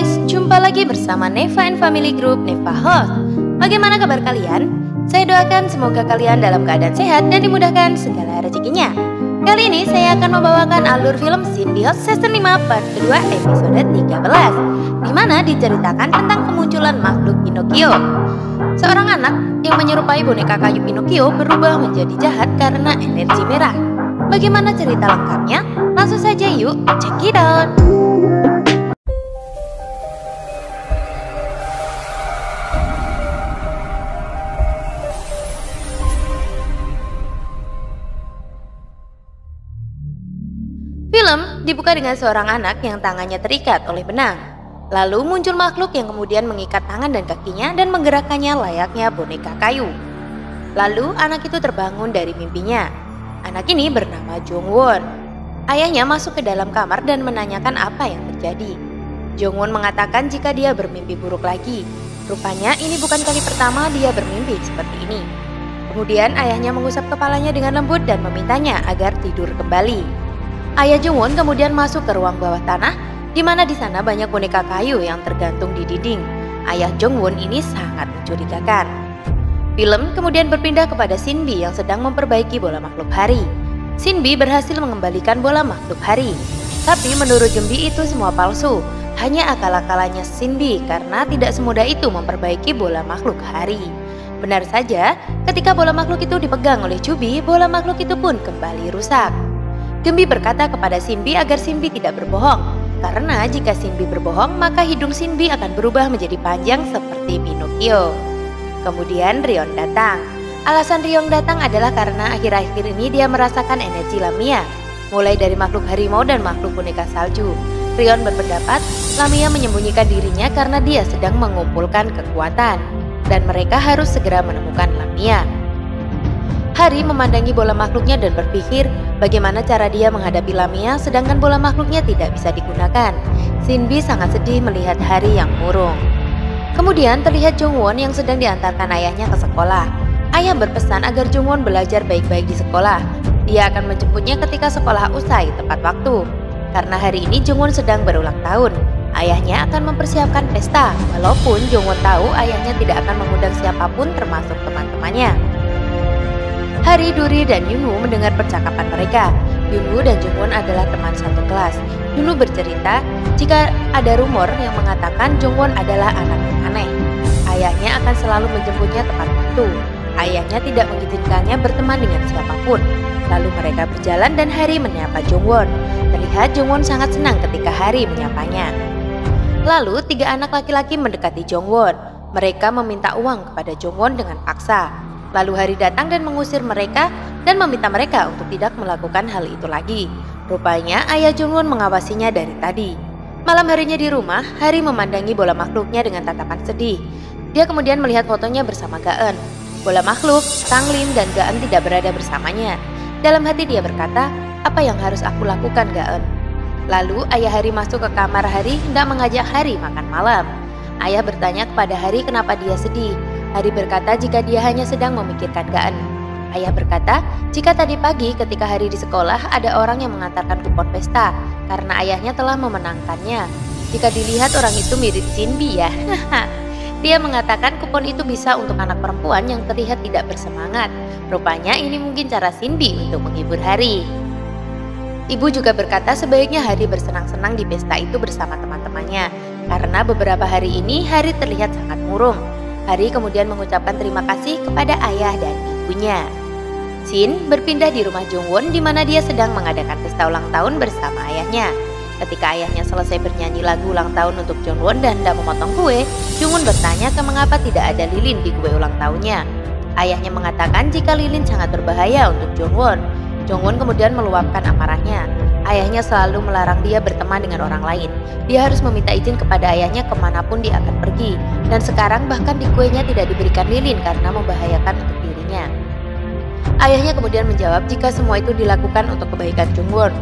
guys, jumpa lagi bersama Neva and Family Group, Neva Host. Bagaimana kabar kalian? Saya doakan semoga kalian dalam keadaan sehat dan dimudahkan segala rezekinya. Kali ini saya akan membawakan alur film Symbiote Season 5 part kedua episode 13, di mana diceritakan tentang kemunculan makhluk Pinocchio. Seorang anak yang menyerupai boneka kayu Pinocchio berubah menjadi jahat karena energi merah. Bagaimana cerita lengkapnya? Langsung saja yuk, check it out! Film dibuka dengan seorang anak yang tangannya terikat oleh benang. Lalu muncul makhluk yang kemudian mengikat tangan dan kakinya dan menggerakkannya layaknya boneka kayu. Lalu anak itu terbangun dari mimpinya. Anak ini bernama Jongwon. Ayahnya masuk ke dalam kamar dan menanyakan apa yang terjadi. Jongwon mengatakan jika dia bermimpi buruk lagi. Rupanya ini bukan kali pertama dia bermimpi seperti ini. Kemudian ayahnya mengusap kepalanya dengan lembut dan memintanya agar tidur kembali. Ayah Jongwon kemudian masuk ke ruang bawah tanah, di mana di sana banyak boneka kayu yang tergantung di dinding. Ayah Jongwon ini sangat mencurigakan. Film kemudian berpindah kepada Shinbi yang sedang memperbaiki bola makhluk hari. Shinbi berhasil mengembalikan bola makhluk hari. Tapi menurut Gembi itu semua palsu, hanya akal-akalannya Shinbi karena tidak semudah itu memperbaiki bola makhluk hari. Benar saja, ketika bola makhluk itu dipegang oleh Cubi, bola makhluk itu pun kembali rusak. Gembi berkata kepada Shinbi agar Shinbi tidak berbohong, karena jika Shinbi berbohong maka hidung Shinbi akan berubah menjadi panjang seperti Pinocchio. Kemudian Rion datang. Alasan Rion datang adalah karena akhir-akhir ini dia merasakan energi Lamia, mulai dari makhluk harimau dan makhluk boneka salju. Rion berpendapat Lamia menyembunyikan dirinya karena dia sedang mengumpulkan kekuatan, dan mereka harus segera menemukan Lamia. Hari memandangi bola makhluknya dan berpikir bagaimana cara dia menghadapi Lamia sedangkan bola makhluknya tidak bisa digunakan. Shinbi sangat sedih melihat Hari yang murung. Kemudian terlihat Jongwon yang sedang diantarkan ayahnya ke sekolah. Ayah berpesan agar Jongwon belajar baik-baik di sekolah. Dia akan menjemputnya ketika sekolah usai tepat waktu. Karena hari ini Jongwon sedang berulang tahun, ayahnya akan mempersiapkan pesta. Walaupun Jongwon tahu ayahnya tidak akan mengundang siapapun termasuk teman-temannya. Hari, Duri, dan Yunwoo mendengar percakapan mereka. Yunwoo dan Jongwon adalah teman satu kelas. Yunwoo bercerita jika ada rumor yang mengatakan Jongwon adalah anak yang aneh. Ayahnya akan selalu menjemputnya tepat waktu. Ayahnya tidak mengizinkannya berteman dengan siapapun. Lalu mereka berjalan dan Hari menyapa Jongwon. Terlihat Jongwon sangat senang ketika Hari menyapanya. Lalu 3 anak laki-laki mendekati Jongwon. Mereka meminta uang kepada Jongwon dengan paksa. Lalu Hari datang dan mengusir mereka dan meminta mereka untuk tidak melakukan hal itu lagi. Rupanya ayah Jongwon mengawasinya dari tadi. Malam harinya di rumah, Hari memandangi bola makhluknya dengan tatapan sedih. Dia kemudian melihat fotonya bersama Gaen. Bola makhluk, Tanglin, dan Gaen tidak berada bersamanya. Dalam hati dia berkata, apa yang harus aku lakukan Gaen? Lalu ayah Hari masuk ke kamar Hari hendak mengajak Hari makan malam. Ayah bertanya kepada Hari kenapa dia sedih. Hari berkata jika dia hanya sedang memikirkan Gaen. Ayah berkata jika tadi pagi ketika Hari di sekolah ada orang yang mengantarkan kupon pesta karena ayahnya telah memenangkannya. Jika dilihat orang itu mirip Shinbi ya. Dia mengatakan kupon itu bisa untuk anak perempuan yang terlihat tidak bersemangat. Rupanya ini mungkin cara Shinbi untuk menghibur Hari. Ibu juga berkata sebaiknya Hari bersenang-senang di pesta itu bersama teman-temannya karena beberapa hari ini Hari terlihat sangat murung. Hari kemudian mengucapkan terima kasih kepada ayah dan ibunya. Shin berpindah di rumah Jongwon di mana dia sedang mengadakan pesta ulang tahun bersama ayahnya. Ketika ayahnya selesai bernyanyi lagu ulang tahun untuk Jongwon dan hendak memotong kue, Jongwon bertanya mengapa tidak ada lilin di kue ulang tahunnya. Ayahnya mengatakan jika lilin sangat berbahaya untuk Jongwon. Jongwon kemudian meluapkan amarahnya. Ayahnya selalu melarang dia berteman dengan orang lain. Dia harus meminta izin kepada ayahnya kemanapun dia akan pergi. Dan sekarang bahkan di kuenya tidak diberikan lilin karena membahayakan untuk dirinya. Ayahnya kemudian menjawab jika semua itu dilakukan untuk kebaikan Jongwon.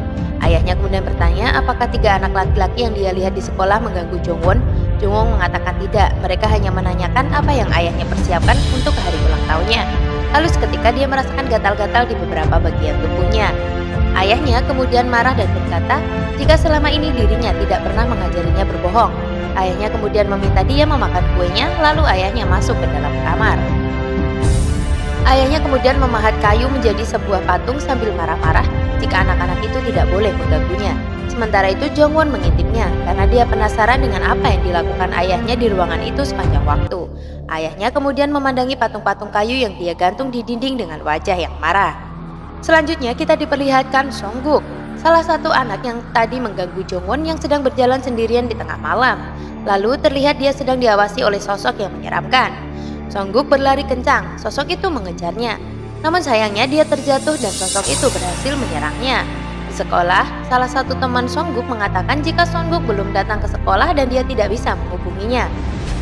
Ayahnya kemudian bertanya apakah 3 anak laki-laki yang dia lihat di sekolah mengganggu Jongwon. Jongwon mengatakan tidak, mereka hanya menanyakan apa yang ayahnya persiapkan untuk hari ulang tahunnya. Lalu seketika dia merasakan gatal-gatal di beberapa bagian tubuhnya. Ayahnya kemudian marah dan berkata jika selama ini dirinya tidak pernah mengajarinya berbohong. Ayahnya kemudian meminta dia memakan kuenya, lalu ayahnya masuk ke dalam kamar. Ayahnya kemudian memahat kayu menjadi sebuah patung sambil marah-marah jika anak-anak itu tidak boleh mengganggunya. Sementara itu Jongwon mengintipnya karena dia penasaran dengan apa yang dilakukan ayahnya di ruangan itu sepanjang waktu. Ayahnya kemudian memandangi patung-patung kayu yang dia gantung di dinding dengan wajah yang marah. Selanjutnya kita diperlihatkan Songguk, salah satu anak yang tadi mengganggu Jongwon yang sedang berjalan sendirian di tengah malam. Lalu terlihat dia sedang diawasi oleh sosok yang menyeramkan. Songguk berlari kencang, sosok itu mengejarnya. Namun sayangnya dia terjatuh dan sosok itu berhasil menyerangnya. Di sekolah, salah satu teman Songguk mengatakan jika Songguk belum datang ke sekolah dan dia tidak bisa menghubunginya.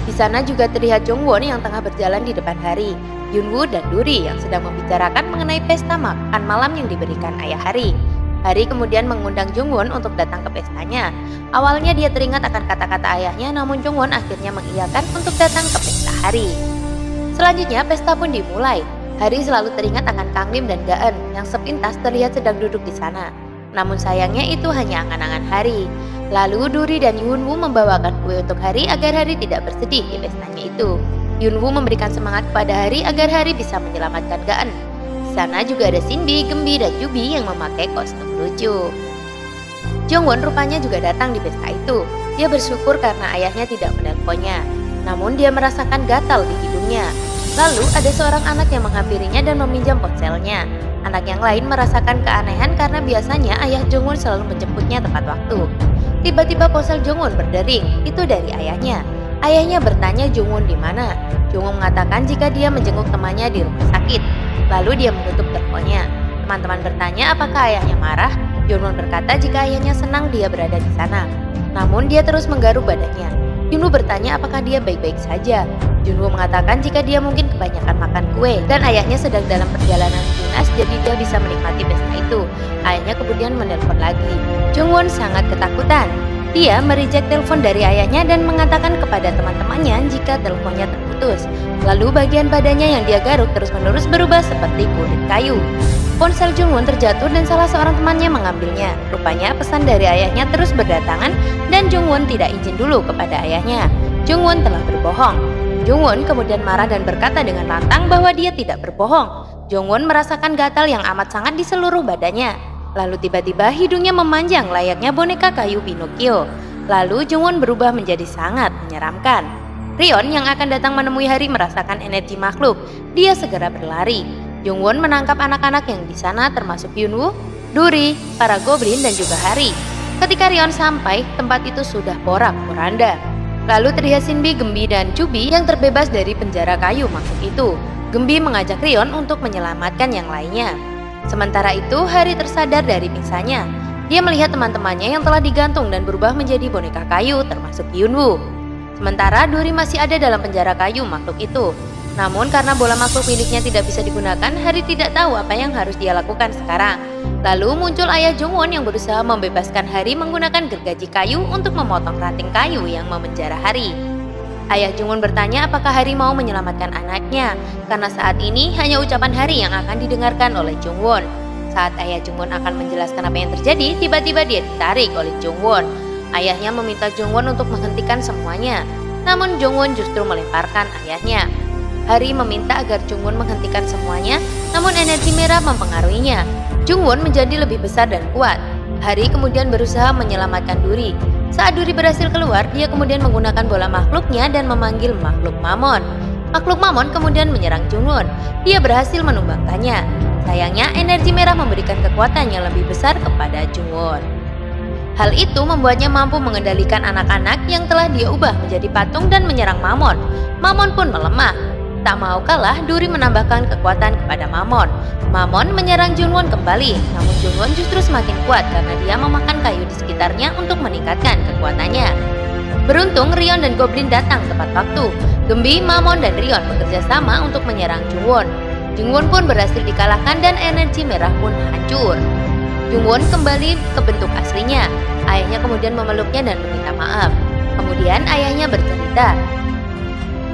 Di sana juga terlihat Jongwon yang tengah berjalan di depan Hari, Yunwoo dan Duri yang sedang membicarakan mengenai pesta makan malam yang diberikan ayah Hari. Hari kemudian mengundang Jongwon untuk datang ke pestanya. Awalnya dia teringat akan kata-kata ayahnya, namun Jongwon akhirnya mengiyakan untuk datang ke pesta Hari. Selanjutnya pesta pun dimulai. Hari selalu teringat akan Kang Lim dan Gaen yang sepintas terlihat sedang duduk di sana. Namun sayangnya itu hanya angan-angan Hari. Lalu Duri dan Yunwoo membawakan kue untuk Hari agar Hari tidak bersedih di pestanya itu. Yunwoo memberikan semangat kepada Hari agar Hari bisa menyelamatkan Gaen. Di sana juga ada Sinbi, Gembi, dan Jubi yang memakai kostum lucu. Jongwon rupanya juga datang di pesta itu. Dia bersyukur karena ayahnya tidak menelponnya. Namun dia merasakan gatal di hidungnya. Lalu ada seorang anak yang menghampirinya dan meminjam ponselnya. Anak yang lain merasakan keanehan karena biasanya ayah Jongwon selalu menjemputnya tepat waktu. Tiba-tiba ponsel Jongwon berdering, itu dari ayahnya. Ayahnya bertanya Jongwon di mana. Jongwon mengatakan jika dia menjenguk temannya di rumah sakit. Lalu dia menutup teleponnya. Teman-teman bertanya apakah ayahnya marah. Jongwon berkata jika ayahnya senang dia berada di sana. Namun dia terus menggaruk badannya. Yunwoo bertanya apakah dia baik-baik saja. Junwoo mengatakan jika dia mungkin kebanyakan makan kue dan ayahnya sedang dalam perjalanan dinas jadi dia bisa menikmati pesta itu. Ayahnya kemudian menelpon lagi. Jongwon sangat ketakutan. Dia mereject telepon dari ayahnya dan mengatakan kepada teman-temannya jika teleponnya terputus. Lalu bagian badannya yang dia garuk terus-menerus berubah seperti kulit kayu. Ponsel Jongwon terjatuh dan salah seorang temannya mengambilnya. Rupanya pesan dari ayahnya terus berdatangan dan Jongwon tidak izin dulu kepada ayahnya. Jongwon telah berbohong. Jongwon kemudian marah dan berkata dengan lantang bahwa dia tidak berbohong. Jongwon merasakan gatal yang amat sangat di seluruh badannya. Lalu tiba-tiba hidungnya memanjang layaknya boneka kayu Pinocchio. Lalu Jongwon berubah menjadi sangat menyeramkan. Rion yang akan datang menemui Hari merasakan energi makhluk. Dia segera berlari. Jongwon menangkap anak-anak yang di sana termasuk Yunwoo, Duri, para goblin dan juga Hari. Ketika Rion sampai, tempat itu sudah porak-poranda. Lalu terlihat Sinbi, Gembi, dan Jubi yang terbebas dari penjara kayu makhluk itu. Gembi mengajak Rion untuk menyelamatkan yang lainnya. Sementara itu, Hari tersadar dari pingsannya. Dia melihat teman-temannya yang telah digantung dan berubah menjadi boneka kayu termasuk Yunwoo. Sementara Duri masih ada dalam penjara kayu makhluk itu. Namun karena bola makhluk miliknya tidak bisa digunakan, Hari tidak tahu apa yang harus dia lakukan sekarang. Lalu muncul ayah Jongwon yang berusaha membebaskan Hari menggunakan gergaji kayu untuk memotong ranting kayu yang memenjara Hari. Ayah Jongwon bertanya apakah Hari mau menyelamatkan anaknya, karena saat ini hanya ucapan Hari yang akan didengarkan oleh Jongwon. Saat ayah Jongwon akan menjelaskan apa yang terjadi, tiba-tiba dia ditarik oleh Jongwon. Ayahnya meminta Jongwon untuk menghentikan semuanya, namun Jongwon justru melemparkan ayahnya. Hari meminta agar Jongwon menghentikan semuanya, namun energi merah mempengaruhinya. Jongwon menjadi lebih besar dan kuat. Hari kemudian berusaha menyelamatkan Duri. Saat Duri berhasil keluar, dia kemudian menggunakan bola makhluknya dan memanggil makhluk Mamon. Makhluk Mamon kemudian menyerang Jongwon. Dia berhasil menumbangkannya. Sayangnya energi merah memberikan kekuatan yang lebih besar kepada Jongwon. Hal itu membuatnya mampu mengendalikan anak-anak yang telah dia ubah menjadi patung dan menyerang Mamon. Mamon pun melemah. Tak mau kalah, Duri menambahkan kekuatan kepada Mamon. Mamon menyerang Jongwon kembali, namun Jongwon justru semakin kuat karena dia memakan kayu di sekitarnya untuk meningkatkan kekuatannya. Beruntung Rion dan Goblin datang tepat waktu. Gembi, Mamon, dan Rion bekerja sama untuk menyerang Jongwon. Jongwon pun berhasil dikalahkan dan energi merah pun hancur. Jongwon kembali ke bentuk aslinya. Ayahnya kemudian memeluknya dan meminta maaf. Kemudian ayahnya bercerita.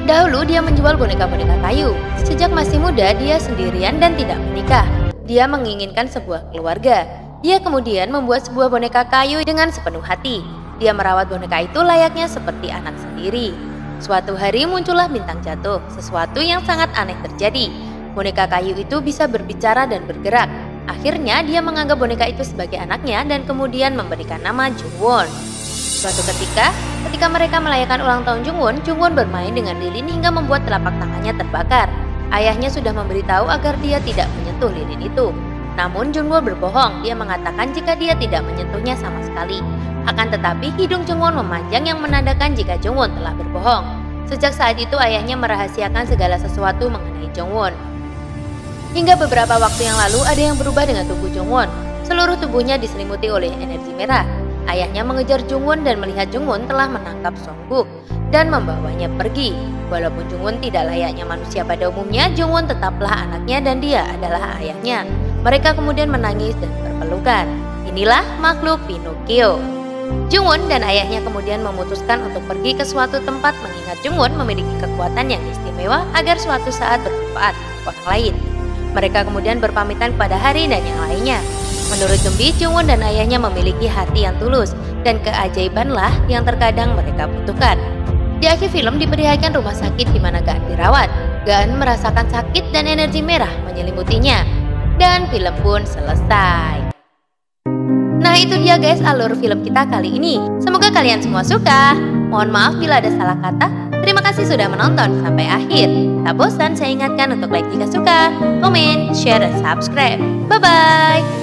Dahulu dia menjual boneka-boneka kayu. Sejak masih muda dia sendirian dan tidak menikah. Dia menginginkan sebuah keluarga. Dia kemudian membuat sebuah boneka kayu dengan sepenuh hati. dia merawat boneka itu layaknya seperti anak sendiri. Suatu hari muncullah bintang jatuh, sesuatu yang sangat aneh terjadi. Boneka kayu itu bisa berbicara dan bergerak. Akhirnya dia menganggap boneka itu sebagai anaknya dan kemudian memberikan nama Jungwon. Suatu ketika mereka merayakan ulang tahun Jungwon bermain dengan lilin hingga membuat telapak tangannya terbakar. Ayahnya sudah memberitahu agar dia tidak menyentuh lilin itu. Namun Jungwon berbohong, dia mengatakan jika dia tidak menyentuhnya sama sekali. Akan tetapi hidung Jungwon memanjang yang menandakan jika Jungwon telah berbohong. Sejak saat itu ayahnya merahasiakan segala sesuatu mengenai Jungwon. Hingga beberapa waktu yang lalu ada yang berubah dengan tubuh Jungwon. Seluruh tubuhnya diselimuti oleh energi merah. Ayahnya mengejar Jungwon dan melihat Jungwon telah menangkap Songguk dan membawanya pergi. Walaupun Jungwon tidak layaknya manusia pada umumnya, Jungwon tetaplah anaknya dan dia adalah ayahnya. Mereka kemudian menangis dan berpelukan. Inilah makhluk Pinocchio. Jungwon dan ayahnya kemudian memutuskan untuk pergi ke suatu tempat mengingat Jungwon memiliki kekuatan yang istimewa agar suatu saat bermanfaat untuk orang lain. Mereka kemudian berpamitan kepada Hari dan yang lainnya. Menurut Gembi, Jungwon dan ayahnya memiliki hati yang tulus dan keajaibanlah yang terkadang mereka butuhkan. Di akhir film diperlihatkan rumah sakit di mana Gaan dirawat. Gaan merasakan sakit dan energi merah menyelimutinya. Dan film pun selesai. Nah itu dia guys alur film kita kali ini. Semoga kalian semua suka. Mohon maaf bila ada salah kata. Terima kasih sudah menonton sampai akhir. Tak bosan saya ingatkan untuk like jika suka, komen, share, dan subscribe. Bye-bye.